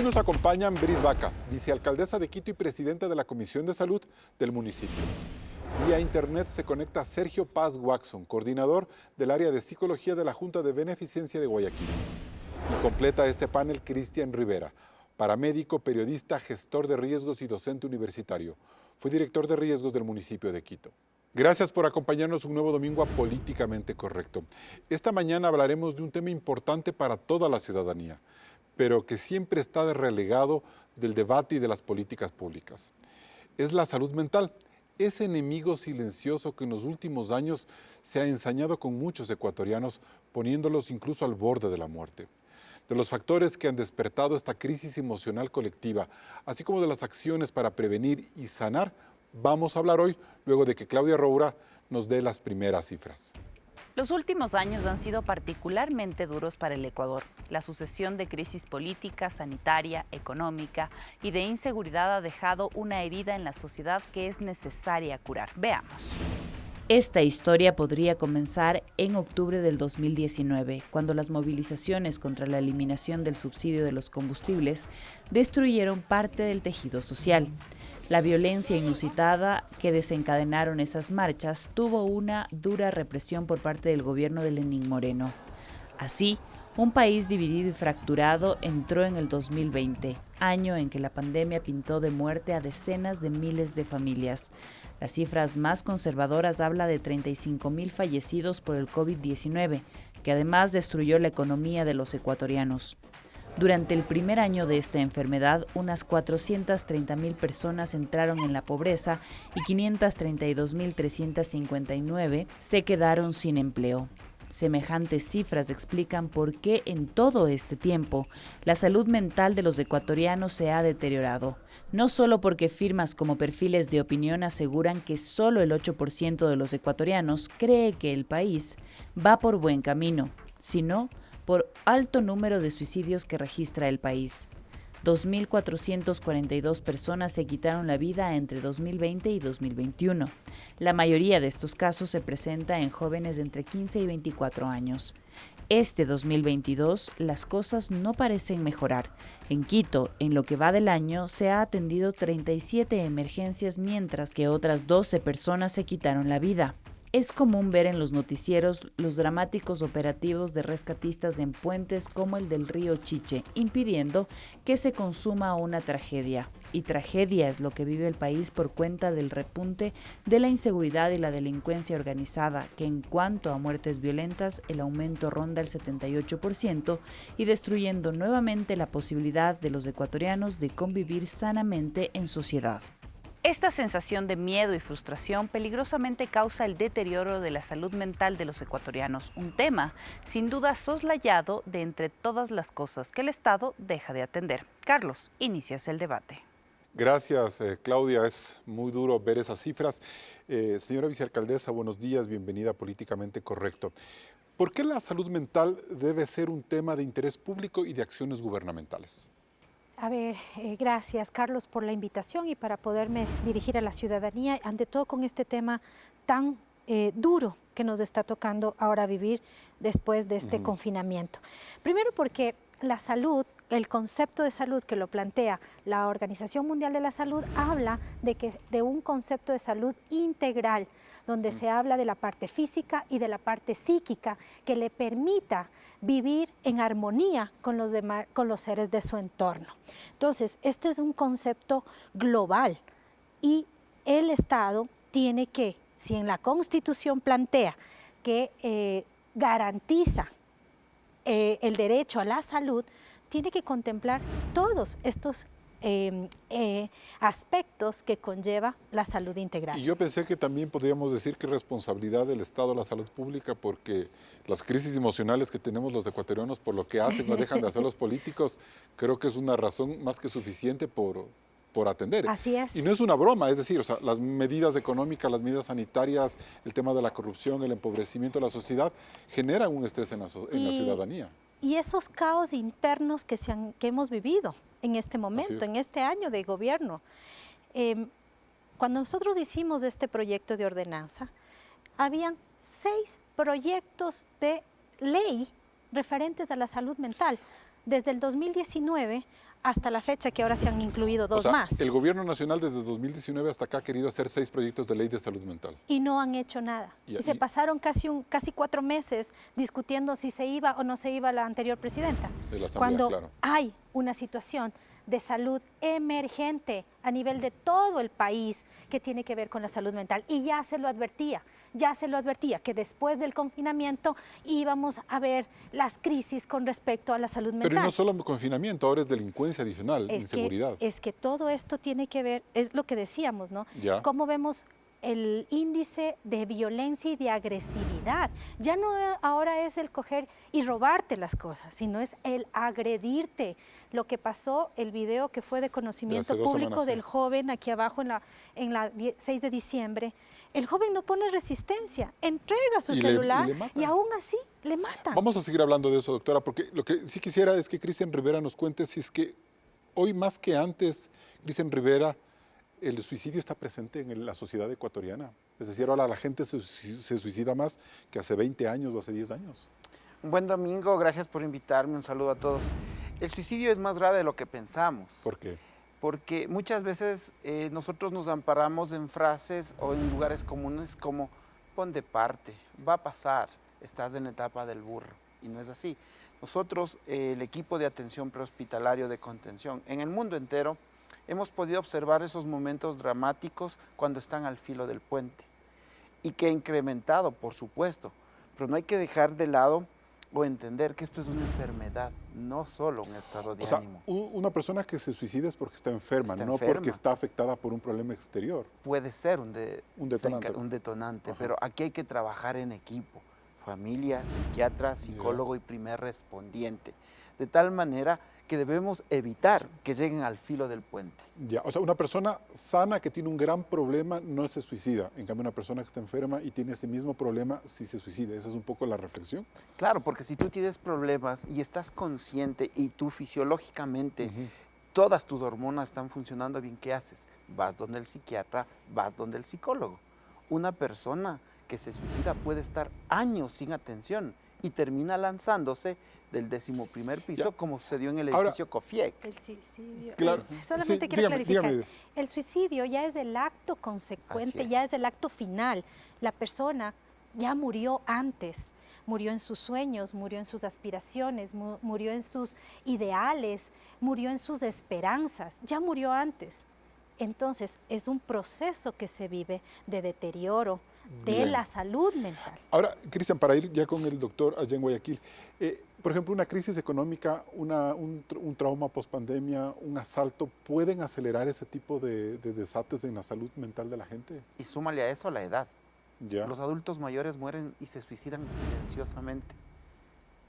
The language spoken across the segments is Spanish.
Hoy nos acompañan Brit Vaca, vicealcaldesa de Quito y presidenta de la Comisión de Salud del municipio. Vía internet se conecta Sergio Paz Watson, coordinador del área de psicología de la Junta de Beneficencia de Guayaquil. Y completa este panel Cristian Rivera, paramédico, periodista, gestor de riesgos y docente universitario. Fue director de riesgos del municipio de Quito. Gracias por acompañarnos un nuevo domingo a Políticamente Correcto. Esta mañana hablaremos de un tema importante para toda la ciudadanía, pero que siempre está relegado del debate y de las políticas públicas. Es la salud mental, ese enemigo silencioso que en los últimos años se ha ensañado con muchos ecuatorianos, poniéndolos incluso al borde de la muerte. De los factores que han despertado esta crisis emocional colectiva, así como de las acciones para prevenir y sanar, vamos a hablar hoy, luego de que Claudia Roura nos dé las primeras cifras. Los últimos años han sido particularmente duros para el Ecuador. La sucesión de crisis política, sanitaria, económica y de inseguridad ha dejado una herida en la sociedad que es necesaria curar. Veamos. Esta historia podría comenzar en octubre del 2019, cuando las movilizaciones contra la eliminación del subsidio de los combustibles destruyeron parte del tejido social. La violencia inusitada que desencadenaron esas marchas tuvo una dura represión por parte del gobierno de Lenín Moreno. Así, un país dividido y fracturado entró en el 2020, año en que la pandemia pintó de muerte a decenas de miles de familias. Las cifras más conservadoras hablan de 35,000 fallecidos por el COVID-19, que además destruyó la economía de los ecuatorianos. Durante el primer año de esta enfermedad, unas 430,000 personas entraron en la pobreza y 532,359 se quedaron sin empleo. Semejantes cifras explican por qué en todo este tiempo la salud mental de los ecuatorianos se ha deteriorado. No solo porque firmas como Perfiles de Opinión aseguran que solo el 8% de los ecuatorianos cree que el país va por buen camino, sino por alto número de suicidios que registra el país. 2.442 personas se quitaron la vida entre 2020 y 2021. La mayoría de estos casos se presenta en jóvenes de entre 15 y 24 años. Este 2022, las cosas no parecen mejorar. En Quito, en lo que va del año, se ha atendido 37 emergencias, mientras que otras 12 personas se quitaron la vida. Es común ver en los noticieros los dramáticos operativos de rescatistas en puentes como el del río Chiche, impidiendo que se consuma una tragedia. Y tragedia es lo que vive el país por cuenta del repunte de la inseguridad y la delincuencia organizada, que en cuanto a muertes violentas, el aumento ronda el 78% y destruyendo nuevamente la posibilidad de los ecuatorianos de convivir sanamente en sociedad. Esta sensación de miedo y frustración peligrosamente causa el deterioro de la salud mental de los ecuatorianos, un tema sin duda soslayado de entre todas las cosas que el Estado deja de atender. Carlos, inicias el debate. Gracias, Claudia. Es muy duro ver esas cifras. Señora vicealcaldesa, buenos días, bienvenida a Políticamente Correcto. ¿Por qué la salud mental debe ser un tema de interés público y de acciones gubernamentales? A ver, gracias Carlos por la invitación y para poderme dirigir a la ciudadanía, ante todo con este tema tan duro que nos está tocando ahora vivir después de este confinamiento. Primero porque la salud, el concepto de salud que lo plantea la Organización Mundial de la Salud habla de un concepto de salud integral, donde se habla de la parte física y de la parte psíquica que le permita vivir en armonía con los demás, con los seres de su entorno. Entonces, este es un concepto global y el Estado tiene que, si en la Constitución plantea que garantiza el derecho a la salud, tiene que contemplar todos estos aspectos que conlleva la salud integral. Y yo pensé que también podríamos decir que es responsabilidad del Estado la salud pública, porque las crisis emocionales que tenemos los ecuatorianos por lo que hacen o dejan de hacer los políticos, creo que es una razón más que suficiente por atender. Así es. Y no es una broma, es decir, o sea, las medidas económicas, las medidas sanitarias, el tema de la corrupción, el empobrecimiento de la sociedad, generan un estrés en la ciudadanía. Y esos caos internos que hemos vivido en este momento, en este año de gobierno. Cuando nosotros hicimos este proyecto de ordenanza, habían 6 proyectos de ley referentes a la salud mental. Desde el 2019 hasta la fecha que ahora se han incluido dos O sea, más. el gobierno nacional desde 2019 hasta acá ha querido hacer 6 proyectos de ley de salud mental. Y no han hecho nada. Y se pasaron casi 4 meses discutiendo si se iba o no se iba la anterior presidenta. De la Asamblea, cuando claro. hay una situación de salud emergente a nivel de todo el país que tiene que ver con la salud mental. Y ya se lo advertía, que después del confinamiento íbamos a ver las crisis con respecto a la salud mental. Pero no solo confinamiento, ahora es delincuencia adicional, inseguridad. Es que todo esto tiene que ver, es lo que decíamos, ¿no? Ya. Cómo vemos el índice de violencia y de agresividad. Ya no ahora es el coger y robarte las cosas, sino es el agredirte. Lo que pasó, el video que fue de conocimiento público del joven aquí abajo en la 6 de diciembre, el joven no pone resistencia, entrega su celular y aún así le matan. Vamos a seguir hablando de eso, doctora, porque lo que sí quisiera es que Cristian Rivera nos cuente si es que hoy más que antes, Cristian Rivera, el suicidio está presente en la sociedad ecuatoriana. Es decir, ahora la gente se suicida más que hace 20 años o hace 10 años. Un buen domingo, gracias por invitarme, un saludo a todos. El suicidio es más grave de lo que pensamos. ¿Por qué? Porque muchas veces nosotros nos amparamos en frases o en lugares comunes como pon de parte, va a pasar, estás en la etapa del burro. Y no es así. Nosotros, el equipo de atención prehospitalario de contención, en el mundo entero, hemos podido observar esos momentos dramáticos cuando están al filo del puente. Y que ha incrementado, por supuesto, pero no hay que dejar de lado o entender que esto es una enfermedad, no solo un estado de ánimo. Una persona que se suicida es porque está enferma, no porque está afectada por un problema exterior. Puede ser un Ajá. detonante, pero aquí hay que trabajar en equipo, familia, psiquiatra, psicólogo y primer respondiente, de tal manera que debemos evitar que lleguen al filo del puente. Ya, o sea, una persona sana que tiene un gran problema no se suicida. En cambio, una persona que está enferma y tiene ese mismo problema sí se suicida. Esa es un poco la reflexión. Claro, porque si tú tienes problemas y estás consciente y tú fisiológicamente todas tus hormonas están funcionando bien, ¿qué haces? Vas donde el psiquiatra, vas donde el psicólogo. Una persona que se suicida puede estar años sin atención y termina lanzándose del 11º piso, como sucedió en el edificio Cofiec. El suicidio. Claro. Solamente quiero clarificar. El suicidio ya es el acto consecuente, ya es el acto final. La persona ya murió antes, murió en sus sueños, murió en sus aspiraciones, murió en sus ideales, murió en sus esperanzas, ya murió antes. Entonces, es un proceso que se vive de deterioro de la salud mental. Ahora, Cristian, para ir ya con el doctor allá en Guayaquil, por ejemplo, una crisis económica, un trauma pospandemia, un asalto, ¿pueden acelerar ese tipo de desates en la salud mental de la gente? Y súmale a eso la edad. Ya. Los adultos mayores mueren y se suicidan silenciosamente,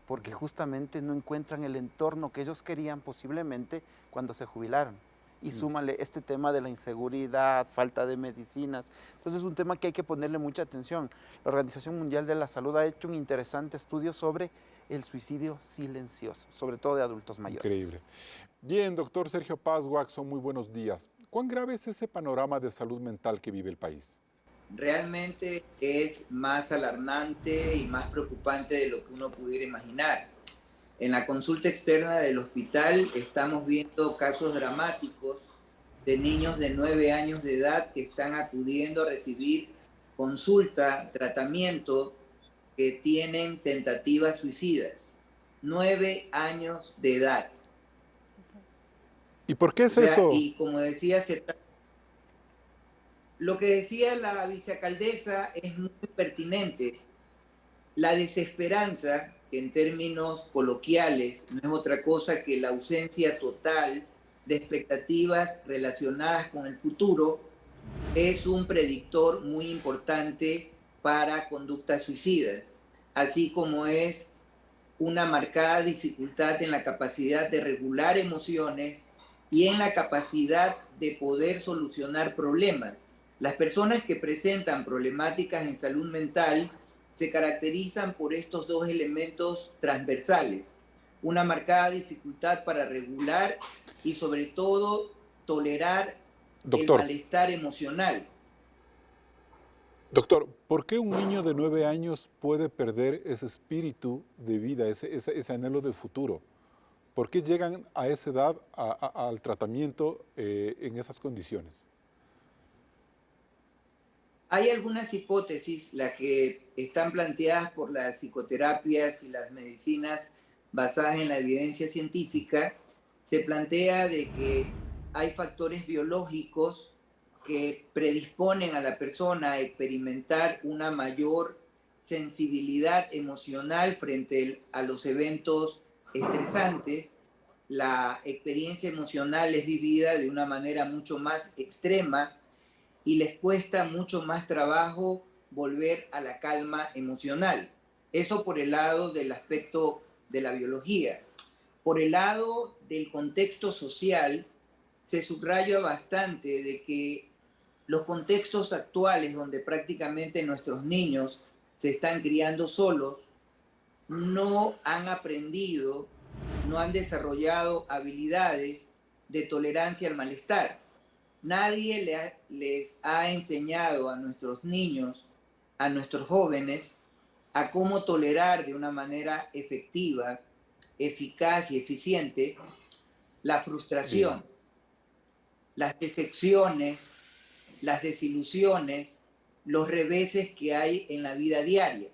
porque justamente no encuentran el entorno que ellos querían posiblemente cuando se jubilaron. Y súmale este tema de la inseguridad, falta de medicinas. Entonces es un tema que hay que ponerle mucha atención. La Organización Mundial de la Salud ha hecho un interesante estudio sobre el suicidio silencioso, sobre todo de adultos mayores. Increíble. Bien, doctor Sergio Paz Waxson, muy buenos días. ¿Cuán grave es ese panorama de salud mental que vive el país? Realmente es más alarmante y más preocupante de lo que uno pudiera imaginar. En la consulta externa del hospital estamos viendo casos dramáticos de niños de 9 años de edad que están acudiendo a recibir consulta, tratamiento, que tienen tentativas suicidas. 9 años de edad. ¿Y por qué es eso? Y como decía, lo que decía la vicealcaldesa es muy pertinente. La desesperanza, que en términos coloquiales no es otra cosa que la ausencia total de expectativas relacionadas con el futuro, es un predictor muy importante para conductas suicidas, así como es una marcada dificultad en la capacidad de regular emociones y en la capacidad de poder solucionar problemas. Las personas que presentan problemáticas en salud mental se caracterizan por estos dos elementos transversales: una marcada dificultad para regular y sobre todo tolerar el malestar emocional. Doctor, ¿por qué un niño de 9 años puede perder ese espíritu de vida, ese anhelo de futuro? ¿Por qué llegan a esa edad al tratamiento en esas condiciones? Hay algunas hipótesis, las que están planteadas por las psicoterapias y las medicinas basadas en la evidencia científica. Se plantea de que hay factores biológicos que predisponen a la persona a experimentar una mayor sensibilidad emocional frente a los eventos estresantes. La experiencia emocional es vivida de una manera mucho más extrema y les cuesta mucho más trabajo volver a la calma emocional. Eso por el lado del aspecto de la biología. Por el lado del contexto social, se subraya bastante de que los contextos actuales donde prácticamente nuestros niños se están criando solos, no han aprendido, no han desarrollado habilidades de tolerancia al malestar. Nadie les ha enseñado a nuestros niños, a nuestros jóvenes, a cómo tolerar de una manera efectiva, eficaz y eficiente la frustración, las decepciones, las desilusiones, los reveses que hay en la vida diaria.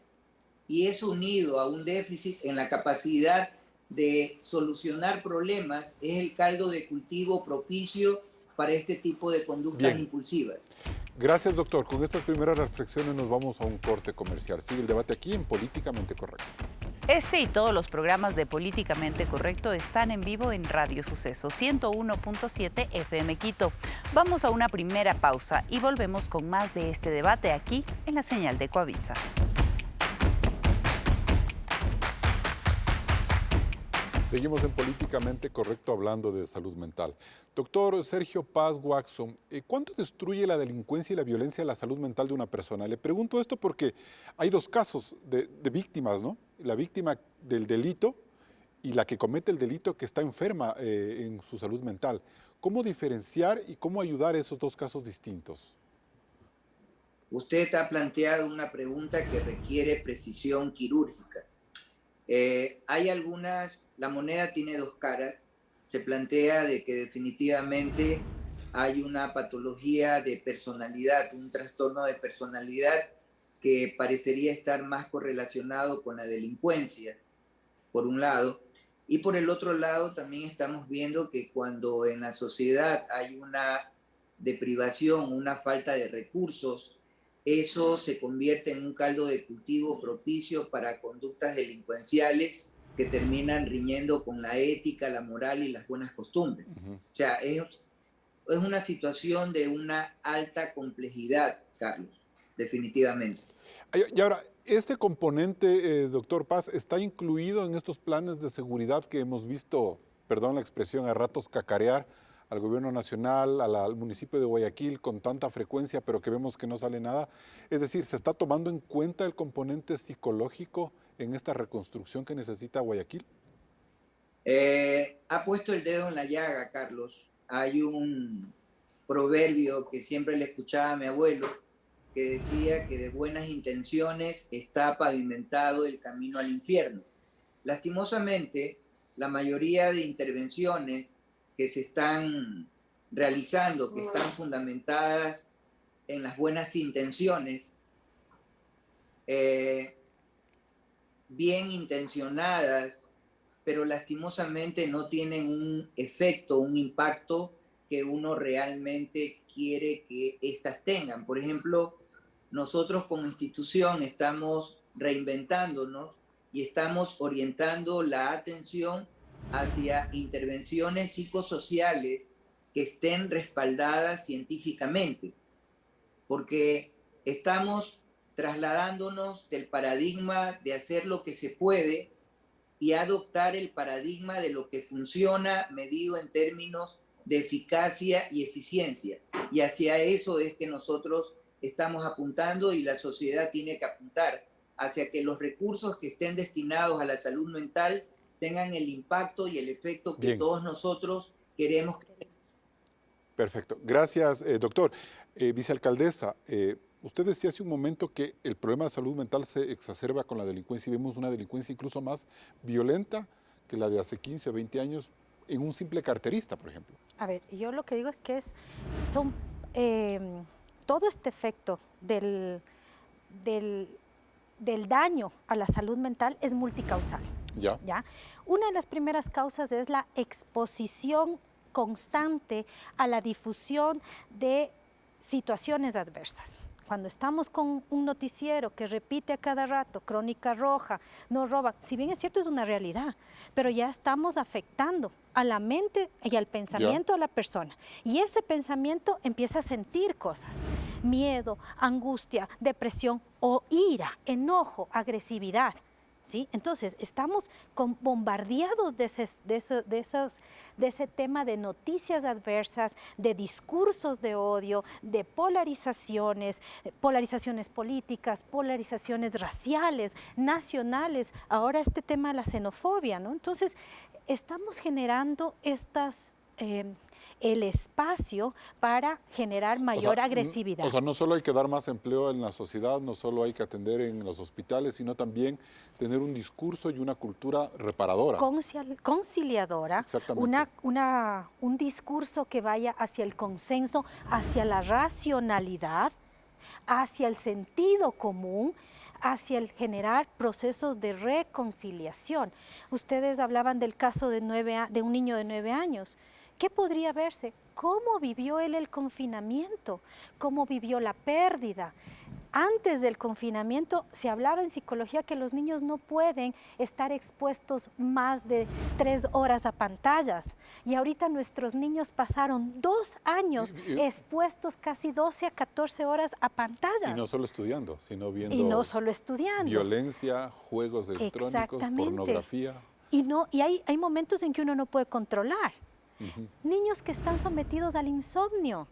Y eso unido a un déficit en la capacidad de solucionar problemas es el caldo de cultivo propicio para este tipo de conductas impulsivas. Gracias, doctor. Con estas primeras reflexiones nos vamos a un corte comercial. Sigue el debate aquí en Políticamente Correcto. Este y todos los programas de Políticamente Correcto están en vivo en Radio Suceso 101.7 FM Quito. Vamos a una primera pausa y volvemos con más de este debate aquí en la señal de Coavisa. Seguimos en Políticamente Correcto hablando de salud mental. Doctor Sergio Paz Waxson, ¿cuánto destruye la delincuencia y la violencia la salud mental de una persona? Le pregunto esto porque hay dos casos de víctimas, ¿no? La víctima del delito y la que comete el delito que está enferma en su salud mental. ¿Cómo diferenciar y cómo ayudar a esos dos casos distintos? Usted ha planteado una pregunta que requiere precisión quirúrgica. Hay algunas, la moneda tiene dos caras. Se plantea de que definitivamente hay una patología de personalidad, un trastorno de personalidad que parecería estar más correlacionado con la delincuencia, por un lado. Y por el otro lado también estamos viendo que cuando en la sociedad hay una deprivación, una falta de recursos, eso se convierte en un caldo de cultivo propicio para conductas delincuenciales que terminan riñendo con la ética, la moral y las buenas costumbres. O sea, es una situación de una alta complejidad, Carlos, definitivamente. Y ahora, ¿este componente, doctor Paz, está incluido en estos planes de seguridad que hemos visto, perdón la expresión, a ratos cacarear al gobierno nacional, al municipio de Guayaquil con tanta frecuencia, pero que vemos que no sale nada? Es decir, ¿se está tomando en cuenta el componente psicológico en esta reconstrucción que necesita Guayaquil? Ha puesto el dedo en la llaga, Carlos. Hay un proverbio que siempre le escuchaba a mi abuelo, que decía que de buenas intenciones está pavimentado el camino al infierno. Lastimosamente, la mayoría de intervenciones que se están realizando, que están fundamentadas en las buenas intenciones, bien intencionadas, pero lastimosamente no tienen un efecto, un impacto que uno realmente quiere que éstas tengan. Por ejemplo, nosotros como institución estamos reinventándonos y estamos orientando la atención hacia intervenciones psicosociales que estén respaldadas científicamente, porque estamos trasladándonos del paradigma de hacer lo que se puede y adoptar el paradigma de lo que funciona medido en términos de eficacia y eficiencia. Y hacia eso es que nosotros estamos apuntando y la sociedad tiene que apuntar hacia que los recursos que estén destinados a la salud mental tengan el impacto y el efecto que todos nosotros queremos. Perfecto. Gracias, doctor. Vicealcaldesa, usted decía hace un momento que el problema de salud mental se exacerba con la delincuencia y vemos una delincuencia incluso más violenta que la de hace 15 o 20 años en un simple carterista, por ejemplo. A ver, yo lo que digo es que son todo este efecto del daño a la salud mental es multicausal. ¿Ya? Una de las primeras causas es la exposición constante a la difusión de situaciones adversas. Cuando estamos con un noticiero que repite a cada rato, Crónica Roja, no roba, si bien es cierto es una realidad, pero ya estamos afectando a la mente y al pensamiento de la persona. Y ese pensamiento empieza a sentir cosas, miedo, angustia, depresión o ira, enojo, agresividad. ¿Sí? Entonces, estamos bombardeados de ese tema de noticias adversas, de discursos de odio, de polarizaciones políticas, polarizaciones raciales, nacionales, ahora este tema de la xenofobia, ¿no? Entonces, estamos generando el espacio para generar mayor agresividad. O sea, no solo hay que dar más empleo en la sociedad, no solo hay que atender en los hospitales, sino también tener un discurso y una cultura reparadora. Conciliadora, un discurso que vaya hacia el consenso, hacia la racionalidad, hacia el sentido común, hacia el generar procesos de reconciliación. Ustedes hablaban del caso de un niño de 9 años. ¿Qué podría verse? ¿Cómo vivió él el confinamiento? ¿Cómo vivió la pérdida? Antes del confinamiento se hablaba en psicología que los niños no pueden estar expuestos más de 3 horas a pantallas. Y ahorita nuestros niños pasaron 2 años expuestos casi 12 a 14 horas a pantallas. Y no solo estudiando, sino viendo violencia, juegos electrónicos, pornografía. Y hay momentos en que uno no puede controlar. Niños que están sometidos al insomnio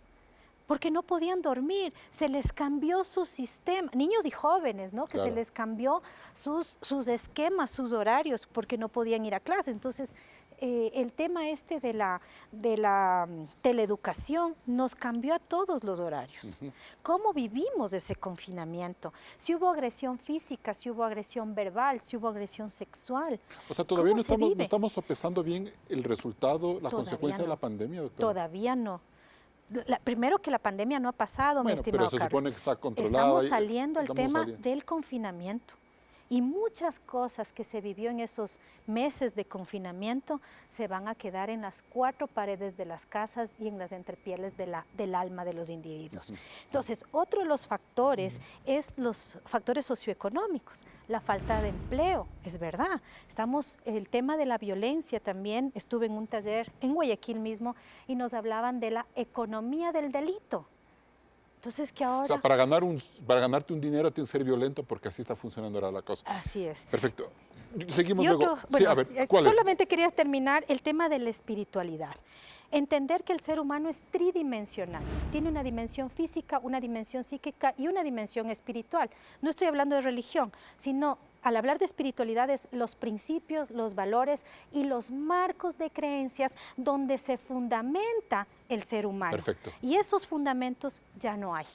porque no podían dormir, se les cambió su sistema, niños y jóvenes, ¿no? Que se les cambió sus esquemas, sus horarios, porque no podían ir a clase. Entonces, el tema de la teleeducación nos cambió a todos los horarios. ¿Cómo vivimos ese confinamiento? Si hubo agresión física, si hubo agresión verbal, si hubo agresión sexual. O sea, todavía no estamos sopesando bien el resultado, la consecuencia de la pandemia, doctora. Todavía no. Primero que la pandemia no ha pasado, mi estimado Carlos. Pero se supone que está controlada. Estamos saliendo al tema del confinamiento. Y muchas cosas que se vivió en esos meses de confinamiento se van a quedar en las 4 paredes de las casas y en las entrepieles del alma de los individuos. Entonces, otro de los factores es los factores socioeconómicos, la falta de empleo, es verdad. El tema de la violencia también, estuve en un taller en Guayaquil mismo y nos hablaban de la economía del delito. Entonces, que ahora... O sea, para ganarte un dinero tienes que ser violento porque así está funcionando ahora la cosa. Así es. Perfecto. Seguimos luego. Sí, a ver, solamente quería terminar el tema de la espiritualidad. Entender que el ser humano es tridimensional. Tiene una dimensión física, una dimensión psíquica y una dimensión espiritual. No estoy hablando de religión, sino... Al hablar de espiritualidad es los principios, los valores y los marcos de creencias donde se fundamenta el ser humano. Perfecto. Y esos fundamentos ya no hay.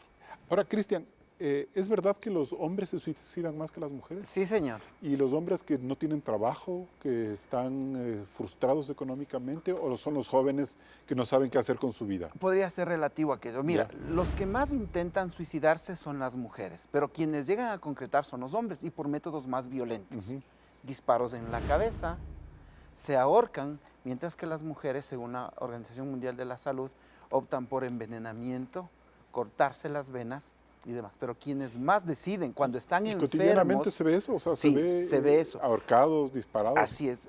Ahora, Cristian, ¿es verdad que los hombres se suicidan más que las mujeres? Sí, señor. ¿Y los hombres que no tienen trabajo, que están frustrados económicamente, o son los jóvenes que no saben qué hacer con su vida? Podría ser relativo a aquello. Mira, los que más intentan suicidarse son las mujeres, pero quienes llegan a concretar son los hombres y por métodos más violentos. Disparos en la cabeza, se ahorcan, mientras que las mujeres, según la Organización Mundial de la Salud, optan por envenenamiento, cortarse las venas y demás, pero quienes más deciden cuando están enfermos... ¿Cotidianamente se ve eso? O sea, sí, se ve eso. Ahorcados, disparados. Así es,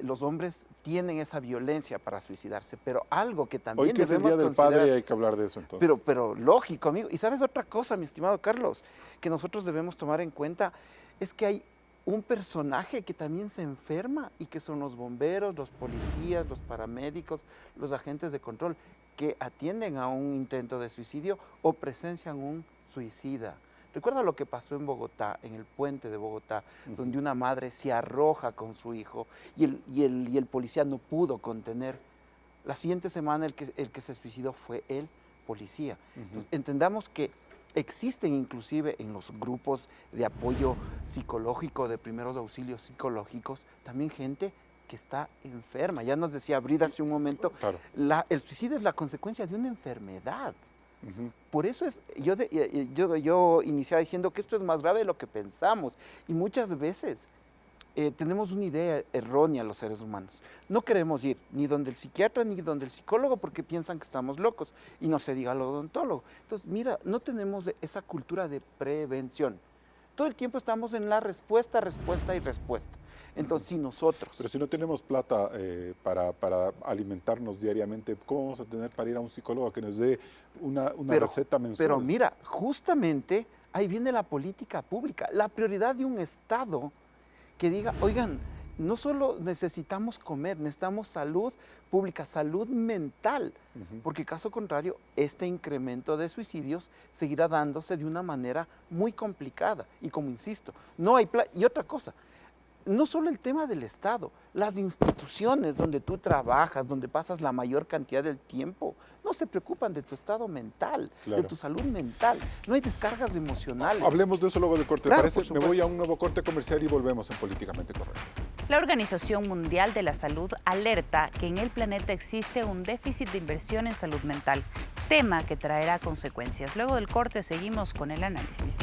los hombres tienen esa violencia para suicidarse, pero algo que también hoy que es el Día del Padre hay que hablar de eso entonces. Pero lógico, amigo. Y sabes otra cosa, mi estimado Carlos, que nosotros debemos tomar en cuenta, es que hay un personaje que también se enferma y que son los bomberos, los policías, los paramédicos, los agentes de control, que atienden a un intento de suicidio o presencian un suicida. Recuerda lo que pasó en Bogotá, en el puente de Bogotá, donde una madre se arroja con su hijo y el policía no pudo contener. La siguiente semana el que se suicidó fue el policía. Entonces, entendamos que existen inclusive en los grupos de apoyo psicológico, de primeros auxilios psicológicos, también gente que está enferma. Ya nos decía Brida hace un momento, Claro. el suicidio es la consecuencia de una enfermedad. Ujú. Por eso es, yo iniciaba diciendo que esto es más grave de lo que pensamos. Y muchas veces tenemos una idea errónea los seres humanos. No queremos ir ni donde el psiquiatra ni donde el psicólogo porque piensan que estamos locos. Y no se diga al odontólogo. Entonces, mira, no tenemos esa cultura de prevención. Todo el tiempo estamos en la respuesta, respuesta y respuesta. Entonces, si nosotros... Pero si no tenemos plata para alimentarnos diariamente, ¿cómo vamos a tener para ir a un psicólogo que nos dé una receta mensual? Pero mira, justamente ahí viene la política pública, la prioridad de un Estado que diga, oigan, no solo necesitamos comer, necesitamos salud pública, salud mental, porque caso contrario, este incremento de suicidios seguirá dándose de una manera muy complicada. Y como insisto, no hay y otra cosa, no solo el tema del Estado, las instituciones donde tú trabajas, donde pasas la mayor cantidad del tiempo, no se preocupan de tu estado mental, Claro. de tu salud mental. No hay descargas emocionales. Hablemos de eso luego del corte. Claro, ¿Te parece? por Me voy supuesto. a un nuevo corte comercial y volvemos en Políticamente Correcto. La Organización Mundial de la Salud alerta que en el planeta existe un déficit de inversión en salud mental, tema que traerá consecuencias. Luego del corte seguimos con el análisis.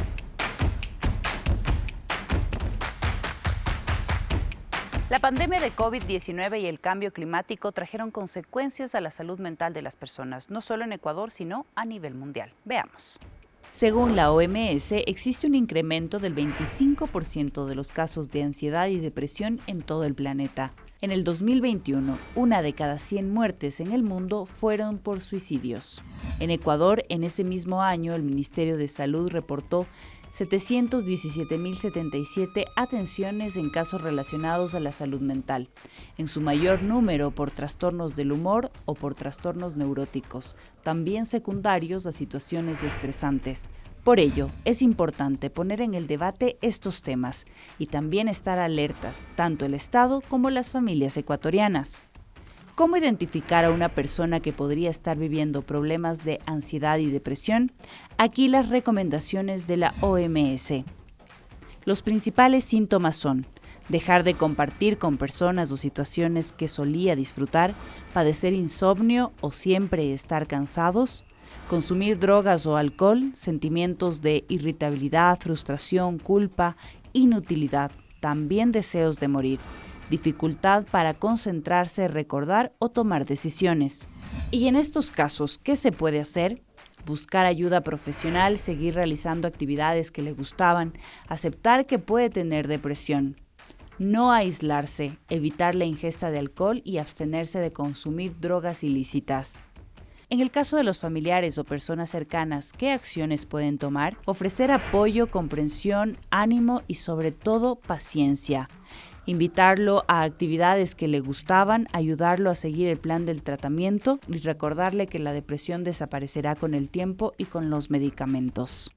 La pandemia de COVID-19 y el cambio climático trajeron consecuencias a la salud mental de las personas, no solo en Ecuador, sino a nivel mundial. Veamos. Según la OMS, existe un incremento del 25% de los casos de ansiedad y depresión en todo el planeta. En el 2021, 1 de cada 100 muertes en el mundo fueron por suicidios. En Ecuador, en ese mismo año, el Ministerio de Salud reportó 717.077 atenciones en casos relacionados a la salud mental, en su mayor número por trastornos del humor o por trastornos neuróticos, también secundarios a situaciones estresantes. Por ello, es importante poner en el debate estos temas y también estar alertas, tanto el Estado como las familias ecuatorianas. ¿Cómo identificar a una persona que podría estar viviendo problemas de ansiedad y depresión? Aquí las recomendaciones de la OMS. Los principales síntomas son dejar de compartir con personas o situaciones que solía disfrutar, padecer insomnio o siempre estar cansados, consumir drogas o alcohol, sentimientos de irritabilidad, frustración, culpa, inutilidad, también deseos de morir, dificultad para concentrarse, recordar o tomar decisiones. Y en estos casos, ¿qué se puede hacer? Buscar ayuda profesional, seguir realizando actividades que le gustaban, aceptar que puede tener depresión. No aislarse, evitar la ingesta de alcohol y abstenerse de consumir drogas ilícitas. En el caso de los familiares o personas cercanas, ¿qué acciones pueden tomar? Ofrecer apoyo, comprensión, ánimo y sobre todo paciencia. Invitarlo a actividades que le gustaban, ayudarlo a seguir el plan del tratamiento y recordarle que la depresión desaparecerá con el tiempo y con los medicamentos.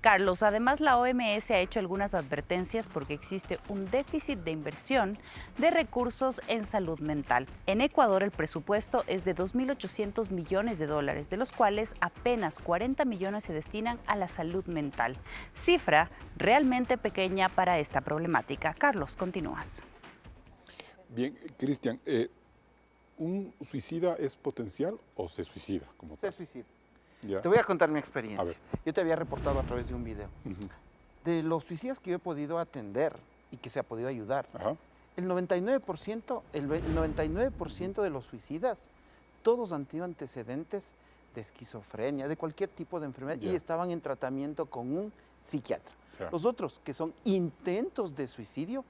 Carlos, además la OMS ha hecho algunas advertencias porque existe un déficit de inversión de recursos en salud mental. En Ecuador el presupuesto es de 2.800 millones de dólares, de los cuales apenas 40 millones se destinan a la salud mental. Cifra realmente pequeña para esta problemática. Carlos, continúas. Bien, Cristian, ¿un suicida es potencial o se suicida? Como Se tal? suicida. Ya. Te voy a contar mi A experiencia. ver. Yo te había reportado a través de un video. De los suicidas que yo he podido atender y que se ha podido ayudar, Ajá. el 99% de los suicidas, todos han tenido antecedentes de esquizofrenia, de cualquier tipo de enfermedad, Ya. y estaban en tratamiento con un psiquiatra. Ya. Los otros, que son intentos de suicidio,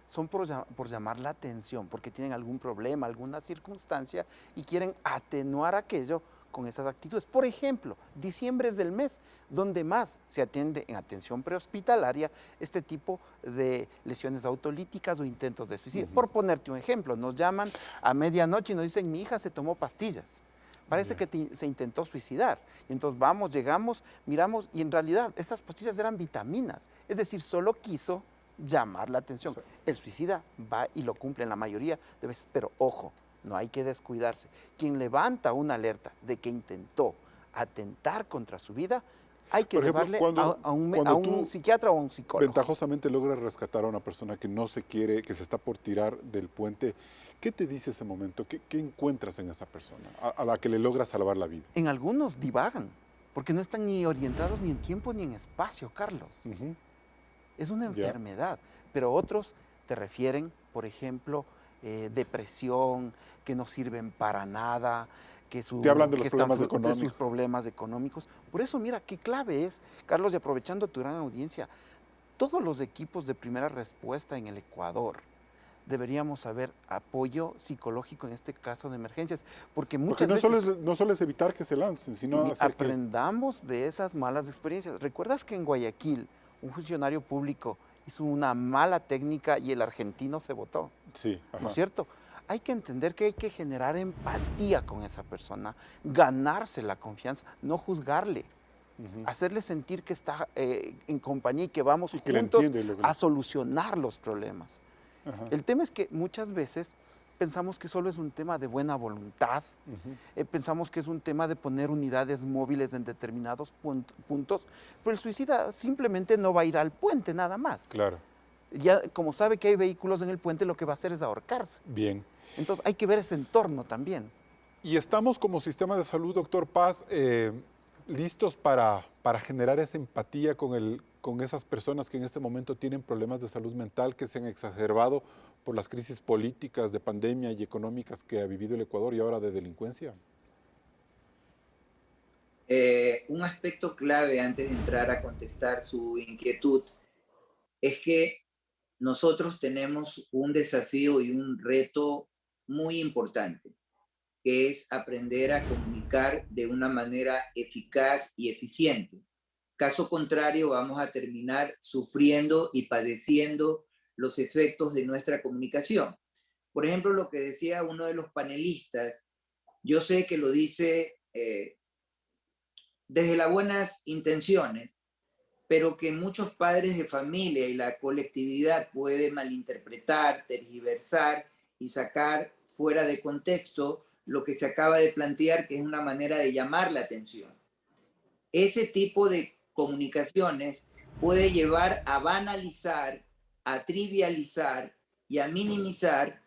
son por llamar la atención, porque tienen algún problema, alguna circunstancia, y quieren atenuar aquello con esas actitudes. Por ejemplo, diciembre es del mes donde más se atiende en atención prehospitalaria este tipo de lesiones autolíticas o intentos de suicidio. Por ponerte un ejemplo, nos llaman a medianoche y nos dicen, mi hija se tomó pastillas. Parece que se intentó suicidar. Y entonces vamos, llegamos, miramos, y en realidad estas pastillas eran vitaminas. Es decir, solo quiso llamar la atención. El suicida va y lo cumple en la mayoría de veces, pero ojo, no hay que descuidarse. Quien levanta una alerta de que intentó atentar contra su vida, hay que Por ejemplo, llevarle cuando a un tú psiquiatra o a un psicólogo. ventajosamente logras rescatar a una persona que no se quiere, que se está por tirar del puente, ¿qué te dice ese momento? ¿Qué encuentras en esa persona a la que le logras salvar la vida? En algunos divagan, porque no están ni orientados ni en tiempo ni en espacio, Carlos. Ujú. Es una Ya. enfermedad, pero otros te refieren, por ejemplo, depresión, que no sirven para nada, Te hablan de los que problemas de económicos. sus problemas económicos. Por eso, mira, qué clave es, Carlos, y aprovechando tu gran audiencia, todos los equipos de primera respuesta en el Ecuador deberíamos saber apoyo psicológico en este caso de emergencias, porque Porque muchas no veces... solo es evitar que se lancen, sino hacer que... aprendamos de esas malas experiencias. ¿Recuerdas que en Guayaquil un funcionario público hizo una mala técnica y el argentino se votó? Sí, ajá. ¿No es cierto? Hay que entender que hay que generar empatía con esa persona, ganarse la confianza, no juzgarle, Ujú. hacerle sentir que está en compañía y que vamos Y que le juntos entiende lo que le- a solucionar los problemas. Ajá. El tema es que muchas veces pensamos que solo es un tema de buena voluntad, Ujú. pensamos que es un tema de poner unidades móviles en determinados puntos, pero el suicida simplemente no va a ir al puente nada más. Claro, Ya como sabe que hay vehículos en el puente, lo que va a hacer es ahorcarse. bien. Entonces hay que ver ese entorno también. Y estamos como sistema de salud, doctor Paz, listos para generar esa empatía con esas personas que en este momento tienen problemas de salud mental que se han exacerbado por las crisis políticas, de pandemia y económicas que ha vivido el Ecuador y ahora de delincuencia. Un aspecto clave antes de entrar a contestar su inquietud es que nosotros tenemos un desafío y un reto muy importante, que es aprender a comunicar de una manera eficaz y eficiente. Caso contrario, vamos a terminar sufriendo y padeciendo los efectos de nuestra comunicación. Por ejemplo, lo que decía uno de los panelistas, yo sé que lo dice desde las buenas intenciones, pero que muchos padres de familia y la colectividad pueden malinterpretar, tergiversar y sacar fuera de contexto lo que se acaba de plantear, que es una manera de llamar la atención. Ese tipo de comunicaciones puede llevar a banalizar, a trivializar y a minimizar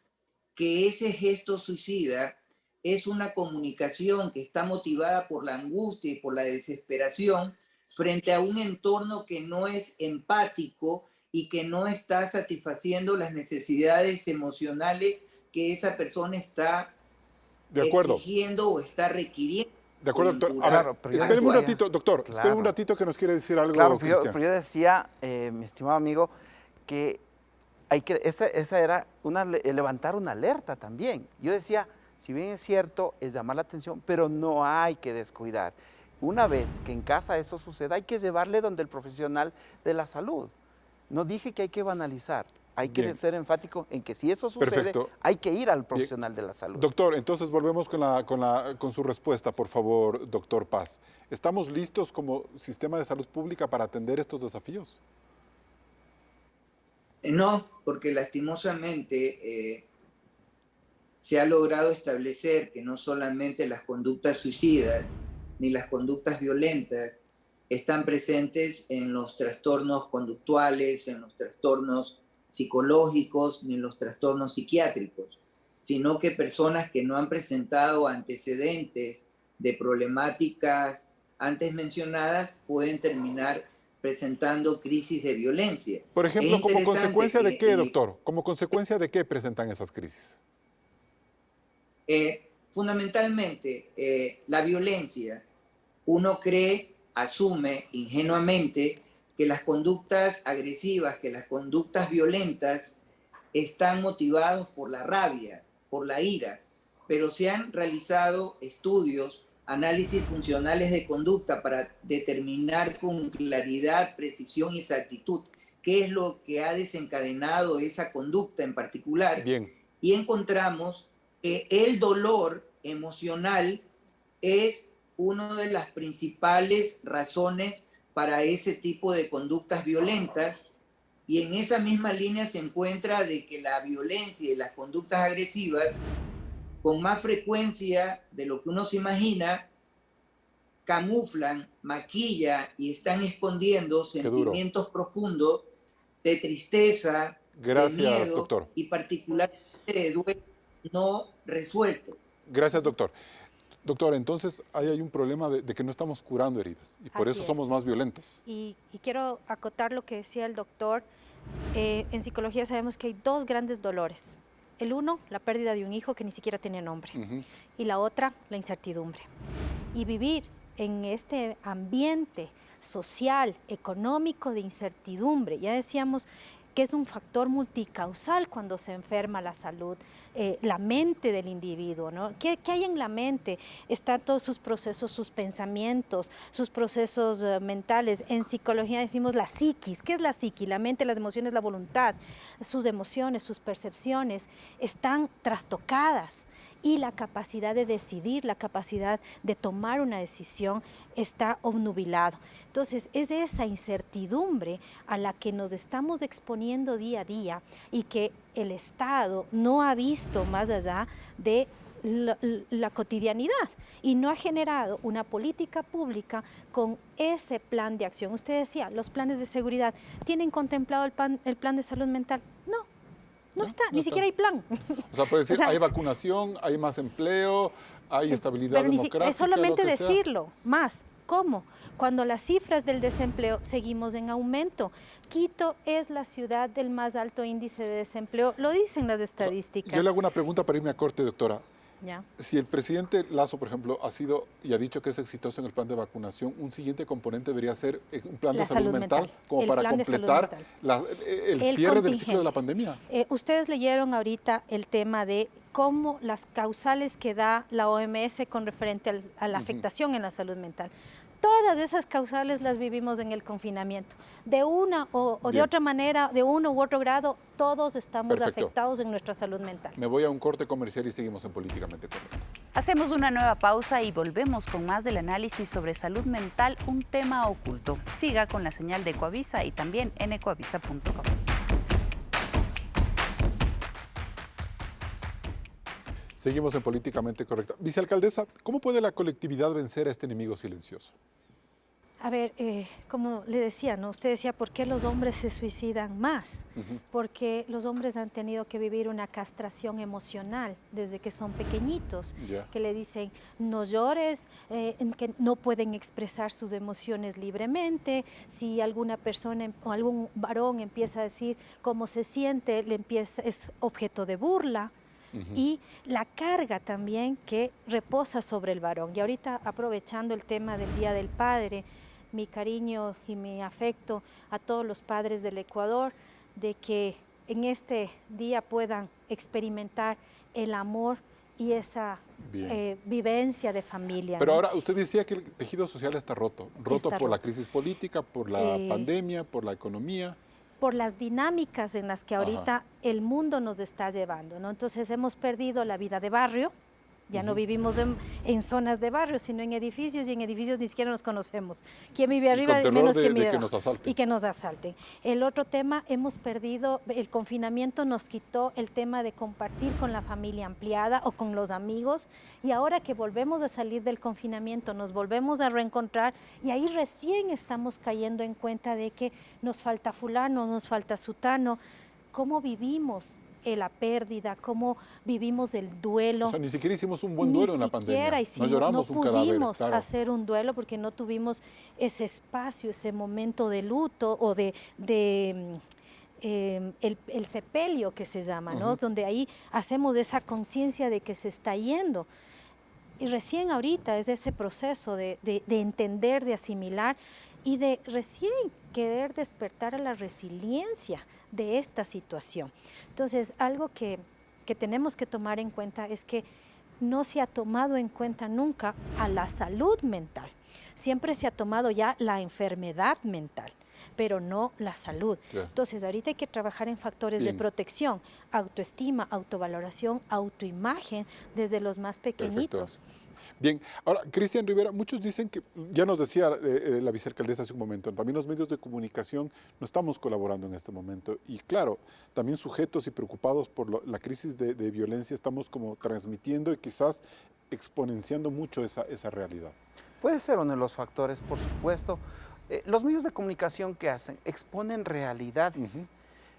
que ese gesto suicida es una comunicación que está motivada por la angustia y por la desesperación frente a un entorno que no es empático y que no está satisfaciendo las necesidades emocionales que esa persona está De acuerdo, exigiendo o está requiriendo. de acuerdo, doctor. A ver, Claro, pero yo espéreme un decía- ratito, doctor, Claro. espéreme un ratito que nos quiere decir algo, Claro, Cristian. pero yo decía, mi estimado amigo, que esa era levantar una alerta también. Yo decía, si bien es cierto, es llamar la atención, pero no hay que descuidar. Una vez que en casa eso suceda, hay que llevarle donde el profesional de la salud. No dije que hay que banalizar, hay que Bien. ser enfático en que si eso sucede, Perfecto. hay que ir al profesional de la salud. Doctor, entonces volvemos con su respuesta, por favor, doctor Paz. ¿Estamos listos como sistema de salud pública para atender estos desafíos? No, porque lastimosamente se ha logrado establecer que no solamente las conductas suicidas ni las conductas violentas están presentes en los trastornos conductuales, en los trastornos psicológicos ni en los trastornos psiquiátricos, sino que personas que no han presentado antecedentes de problemáticas antes mencionadas pueden terminar presentando crisis de violencia. Por ejemplo, Es ¿como interesante consecuencia de que qué, doctor? ¿Como consecuencia de qué presentan esas crisis? Fundamentalmente, la violencia, uno cree, asume ingenuamente que las conductas agresivas, que las conductas violentas están motivados por la rabia, por la ira, pero se han realizado estudios, análisis funcionales de conducta para determinar con claridad, precisión y exactitud qué es lo que ha desencadenado esa conducta en particular. Bien. Y encontramos que el dolor emocional es una de las principales razones para ese tipo de conductas violentas, y en esa misma línea se encuentra de que la violencia y las conductas agresivas, con más frecuencia de lo que uno se imagina, camuflan, maquillan y están escondiendo Qué duro. sentimientos profundos de tristeza, de Gracias, miedo doctor. y particularmente de duelo no resuelto. Gracias, doctor. Doctor, entonces ahí hay un problema de que no estamos curando heridas y por Así eso somos es. más violentos. Y quiero acotar lo que decía el doctor. En psicología sabemos que hay dos grandes dolores. El uno, la pérdida de un hijo que ni siquiera tiene nombre. Y la otra, la incertidumbre. Y vivir en este ambiente social, económico de incertidumbre, ya decíamos que es un factor multicausal cuando se enferma la salud, la mente del individuo, ¿no? ¿Qué hay en la mente? Están todos sus procesos, sus pensamientos, sus procesos mentales. En psicología decimos la psiquis. ¿Qué es la psiquis? La mente, las emociones, la voluntad. Sus emociones, sus percepciones están trastocadas y la capacidad de decidir, la capacidad de tomar una decisión está obnubilado. Entonces, es esa incertidumbre a la que nos estamos exponiendo día a día y que el Estado no ha visto más allá de la cotidianidad y no ha generado una política pública con ese plan de acción. Usted decía, los planes de seguridad, ¿tienen contemplado el plan de salud mental? No está, ni siquiera hay plan. O sea, puede decir, O sea, hay vacunación, hay más empleo, hay estabilidad pero democrática. es solamente lo que sea. decirlo, más. ¿Cómo? Cuando las cifras del desempleo seguimos en aumento. Quito es la ciudad del más alto índice de desempleo, lo dicen las estadísticas. Yo le hago una pregunta para irme a corte, doctora. ¿Ya? Si el presidente Lasso, por ejemplo, ha sido y ha dicho que es exitoso en el plan de vacunación, un siguiente componente debería ser un plan de salud mental, como el para plan de salud completar mental. el cierre del ciclo de la pandemia. Ustedes leyeron ahorita el tema de cómo las causales que da la OMS con referente a la afectación en la salud mental. Todas esas causales las vivimos en el confinamiento. De una o de otra manera, de uno u otro grado, todos estamos afectados en nuestra salud mental. Me voy a un corte comercial y seguimos en Políticamente Correcto. Hacemos una nueva pausa y volvemos con más del análisis sobre salud mental, un tema oculto. Siga con la señal de Ecoavisa y también en ecoavisa.com. Seguimos en Políticamente Correcta. Vicealcaldesa, ¿cómo puede la colectividad vencer a este enemigo silencioso? A ver, como le decía, ¿no? Usted decía, ¿por qué los hombres se suicidan más? Porque los hombres han tenido que vivir una castración emocional desde que son pequeñitos, que le dicen, no llores, que no pueden expresar sus emociones libremente. Si alguna persona o algún varón empieza a decir cómo se siente, es objeto de burla. Y la carga también que reposa sobre el varón. Y ahorita, aprovechando el tema del Día del Padre, mi cariño y mi afecto a todos los padres del Ecuador, de que en este día puedan experimentar el amor y esa vivencia de familia. Pero ¿no? ahora, usted decía que el tejido social está roto por la crisis política, por la pandemia, por la economía. Por las dinámicas en las que ahorita el mundo nos está llevando, ¿no? Entonces hemos perdido la vida de barrio, ya no vivimos en zonas de barrio, sino en edificios, y en edificios ni siquiera nos conocemos. ¿Quién vive arriba? Menos quién vive abajo. Y que nos asalten. El otro tema, hemos perdido, el confinamiento nos quitó el tema de compartir con la familia ampliada o con los amigos, y ahora que volvemos a salir del confinamiento, nos volvemos a reencontrar, y ahí recién estamos cayendo en cuenta de que nos falta fulano, nos falta sutano. ¿Cómo vivimos la pérdida, cómo vivimos el duelo? O sea, ni siquiera hicimos un buen duelo en la pandemia. No lloramos un cadáver. No pudimos hacer un duelo porque no tuvimos ese espacio, ese momento de luto o el sepelio que se llama, ¿no? Donde ahí hacemos esa conciencia de que se está yendo. Y recién ahorita es ese proceso de entender, de asimilar y de recién querer despertar a la resiliencia de esta situación. Entonces, algo que tenemos que tomar en cuenta es que no se ha tomado en cuenta nunca a la salud mental. Siempre se ha tomado ya la enfermedad mental, pero no la salud. Entonces, ahorita hay que trabajar en factores de protección, autoestima, autovaloración, autoimagen, desde los más pequeñitos. Bien, ahora, Cristian Rivera, muchos dicen que, ya nos decía la vicealcaldesa hace un momento, también los medios de comunicación no estamos colaborando en este momento. Y claro, también sujetos y preocupados por la crisis de violencia estamos como transmitiendo y quizás exponenciando mucho esa realidad. Puede ser uno de los factores, por supuesto. Los medios de comunicación que hacen exponen realidades,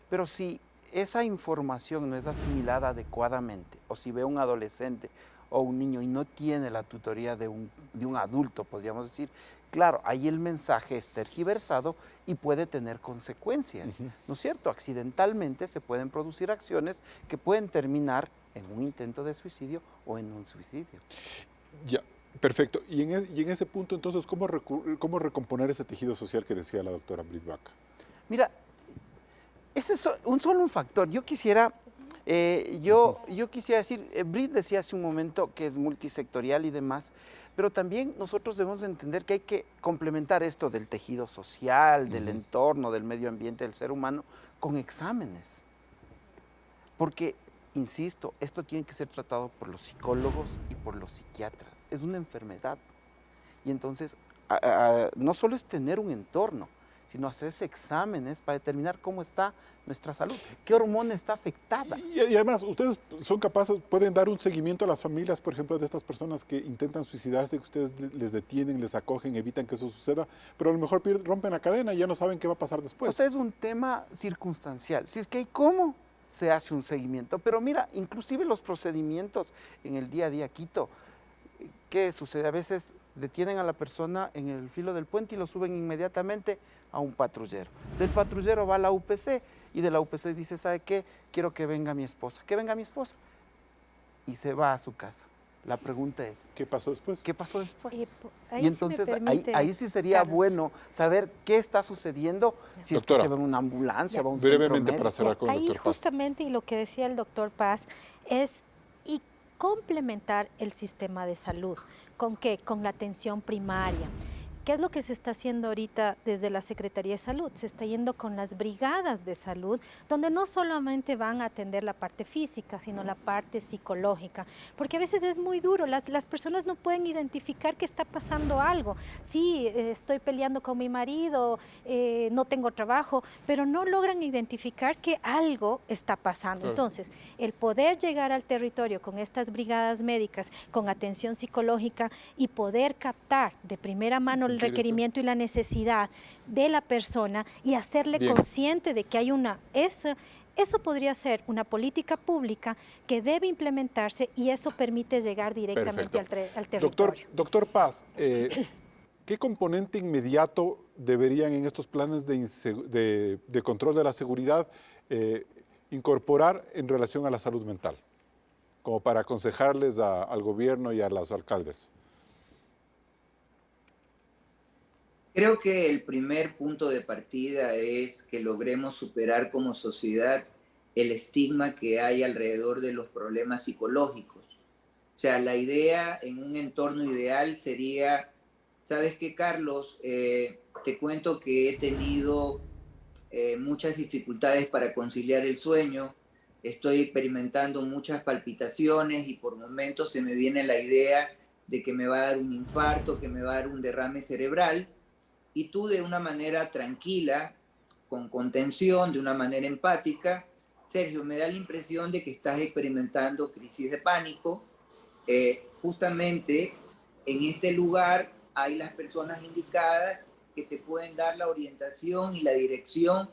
pero si esa información no es asimilada adecuadamente, o si ve un adolescente o un niño y no tiene la tutoría de un adulto, podríamos decir, claro, ahí el mensaje es tergiversado y puede tener consecuencias, ¿no es cierto? Accidentalmente se pueden producir acciones que pueden terminar en un intento de suicidio o en un suicidio. Ya, perfecto. Y en ese punto, entonces, ¿cómo recomponer ese tejido social que decía la doctora Brit Baca? Mira, ese es solo un factor. Yo quisiera decir, Brit decía hace un momento que es multisectorial y demás, pero también nosotros debemos entender que hay que complementar esto del tejido social, del entorno, del medio ambiente, del ser humano, con exámenes. Porque, insisto, esto tiene que ser tratado por los psicólogos y por los psiquiatras. Es una enfermedad. Y entonces, no solo es tener un entorno, sino hacerse exámenes para determinar cómo está nuestra salud, qué hormona está afectada. Y además, ustedes son capaces, pueden dar un seguimiento a las familias, por ejemplo, de estas personas que intentan suicidarse, que ustedes les detienen, les acogen, evitan que eso suceda, pero a lo mejor rompen la cadena y ya no saben qué va a pasar después. O sea, es un tema circunstancial. Si es que hay cómo se hace un seguimiento, pero mira, inclusive los procedimientos en el día a día, Quito, ¿qué sucede? A veces detienen a la persona en el filo del puente y lo suben inmediatamente a un patrullero. Del patrullero va a la UPC y de la UPC dice, ¿sabe qué? Quiero que venga mi esposa. Que venga mi esposa. Y se va a su casa. La pregunta es, ¿qué pasó después? ¿Qué pasó después? Y entonces ahí sí sería Carlos, bueno saber qué está sucediendo, si Doctora, es que se va en una ambulancia, va a un brevemente centro médico. para cerrar con el ahí doctor Paz. justamente, y lo que decía el doctor Paz, es y complementar el sistema de salud. ¿Con qué? Con la atención primaria. ¿Qué es lo que se está haciendo ahorita desde la Secretaría de Salud? Se está yendo con las brigadas de salud, donde no solamente van a atender la parte física, sino la parte psicológica, porque a veces es muy duro, las personas no pueden identificar que está pasando algo. Sí, estoy peleando con mi marido, no tengo trabajo, pero no logran identificar que algo está pasando. Entonces, el poder llegar al territorio con estas brigadas médicas, con atención psicológica y poder captar de primera mano el requerimiento y la necesidad de la persona y hacerle consciente de que hay eso podría ser una política pública que debe implementarse y eso permite llegar directamente al territorio. Doctor Paz, ¿qué componente inmediato deberían en estos planes de control de la seguridad incorporar en relación a la salud mental? Como para aconsejarles al gobierno y a los alcaldes. Creo que el primer punto de partida es que logremos superar como sociedad el estigma que hay alrededor de los problemas psicológicos. O sea, la idea en un entorno ideal sería, ¿sabes qué, Carlos? Te cuento que he tenido muchas dificultades para conciliar el sueño, estoy experimentando muchas palpitaciones y por momentos se me viene la idea de que me va a dar un infarto, que me va a dar un derrame cerebral. Y tú de una manera tranquila, con contención, de una manera empática, Sergio, me da la impresión de que estás experimentando crisis de pánico. Justamente en este lugar hay las personas indicadas que te pueden dar la orientación y la dirección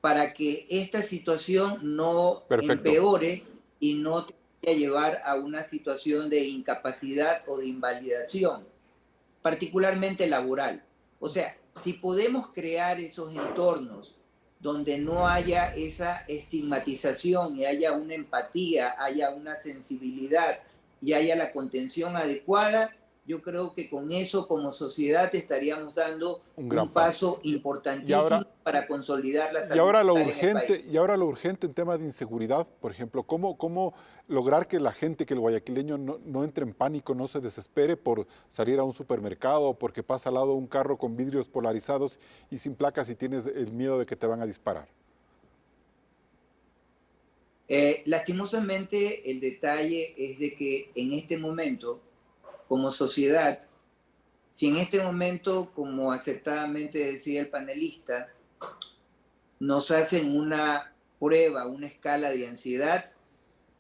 para que esta situación no empeore y no te vaya a llevar a una situación de incapacidad o de invalidación, particularmente laboral. O sea, si podemos crear esos entornos donde no haya esa estigmatización y haya una empatía, haya una sensibilidad y haya la contención adecuada, yo creo que con eso como sociedad estaríamos dando un paso importantísimo para consolidar la salud. Y ahora lo urgente en tema de inseguridad, por ejemplo, ¿cómo lograr que la gente, que el guayaquileño no entre en pánico, no se desespere por salir a un supermercado o porque pasa al lado un carro con vidrios polarizados y sin placas y tienes el miedo de que te van a disparar? Lastimosamente, el detalle es de que en este momento, como sociedad, si en este momento, como acertadamente decía el panelista, nos hacen una prueba, una escala de ansiedad,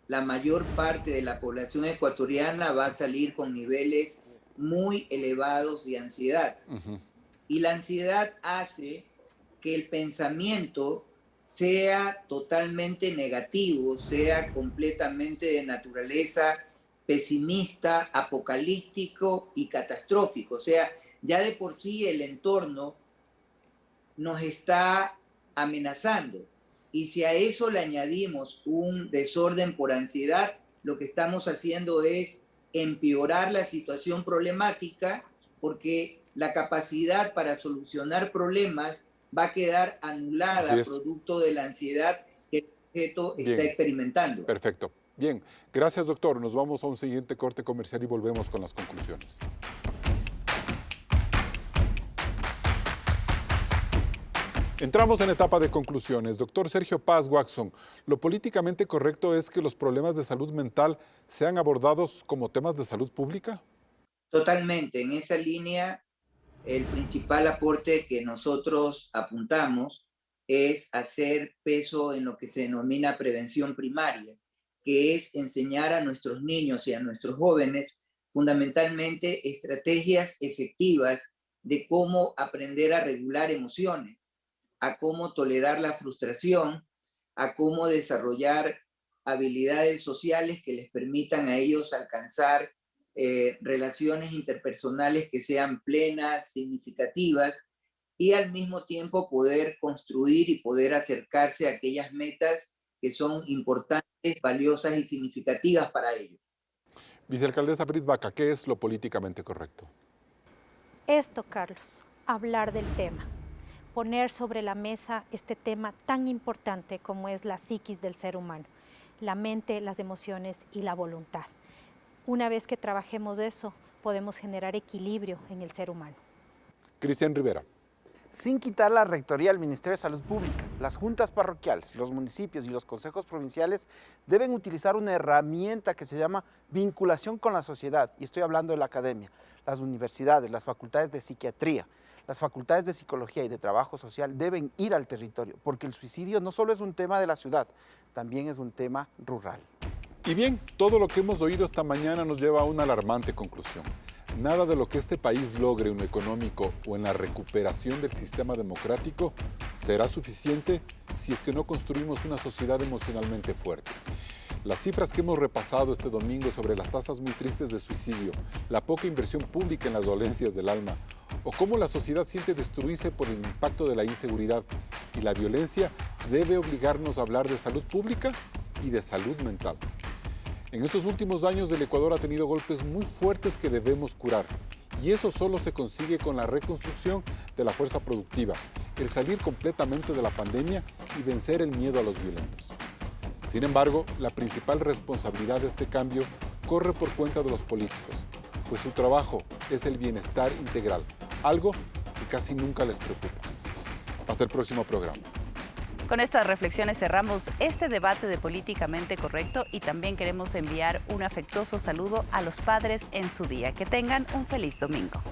la mayor parte de la población ecuatoriana va a salir con niveles muy elevados de ansiedad. Y la ansiedad hace que el pensamiento sea totalmente negativo, sea completamente de naturaleza pesimista, apocalíptico y catastrófico. O sea, ya de por sí el entorno nos está amenazando. Y si a eso le añadimos un desorden por ansiedad, lo que estamos haciendo es empeorar la situación problemática, porque la capacidad para solucionar problemas va a quedar anulada producto de la ansiedad que el sujeto está experimentando. Perfecto. Bien, gracias doctor. Nos vamos a un siguiente corte comercial y volvemos con las conclusiones. Entramos en etapa de conclusiones. Doctor Sergio Paz Waxson, ¿lo políticamente correcto es que los problemas de salud mental sean abordados como temas de salud pública? Totalmente. En esa línea, el principal aporte que nosotros apuntamos es hacer peso en lo que se denomina prevención primaria, que es enseñar a nuestros niños y a nuestros jóvenes fundamentalmente estrategias efectivas de cómo aprender a regular emociones, a cómo tolerar la frustración, a cómo desarrollar habilidades sociales que les permitan a ellos alcanzar relaciones interpersonales que sean plenas, significativas, y al mismo tiempo poder construir y poder acercarse a aquellas metas que son importantes, valiosas y significativas para ellos. Vicealcaldesa Brit Baca, ¿qué es lo políticamente correcto? Esto, Carlos, hablar del tema, poner sobre la mesa este tema tan importante como es la psiquis del ser humano, la mente, las emociones y la voluntad. Una vez que trabajemos eso, podemos generar equilibrio en el ser humano. Cristian Rivera. Sin quitar la rectoría al Ministerio de Salud Pública, las juntas parroquiales, los municipios y los consejos provinciales deben utilizar una herramienta que se llama vinculación con la sociedad, y estoy hablando de la academia, las universidades, las facultades de psiquiatría, las facultades de psicología y de trabajo social deben ir al territorio, porque el suicidio no solo es un tema de la ciudad, también es un tema rural. Y bien, todo lo que hemos oído esta mañana nos lleva a una alarmante conclusión. Nada de lo que este país logre en lo económico o en la recuperación del sistema democrático será suficiente si es que no construimos una sociedad emocionalmente fuerte. Las cifras que hemos repasado este domingo sobre las tasas muy tristes de suicidio, la poca inversión pública en las dolencias del alma, o cómo la sociedad siente destruirse por el impacto de la inseguridad y la violencia, debe obligarnos a hablar de salud pública y de salud mental. En estos últimos años el Ecuador ha tenido golpes muy fuertes que debemos curar, y eso solo se consigue con la reconstrucción de la fuerza productiva, el salir completamente de la pandemia y vencer el miedo a los violentos. Sin embargo, la principal responsabilidad de este cambio corre por cuenta de los políticos, pues su trabajo es el bienestar integral, algo que casi nunca les preocupa. Hasta el próximo programa. Con estas reflexiones cerramos este debate de Políticamente Correcto y también queremos enviar un afectuoso saludo a los padres en su día. Que tengan un feliz domingo.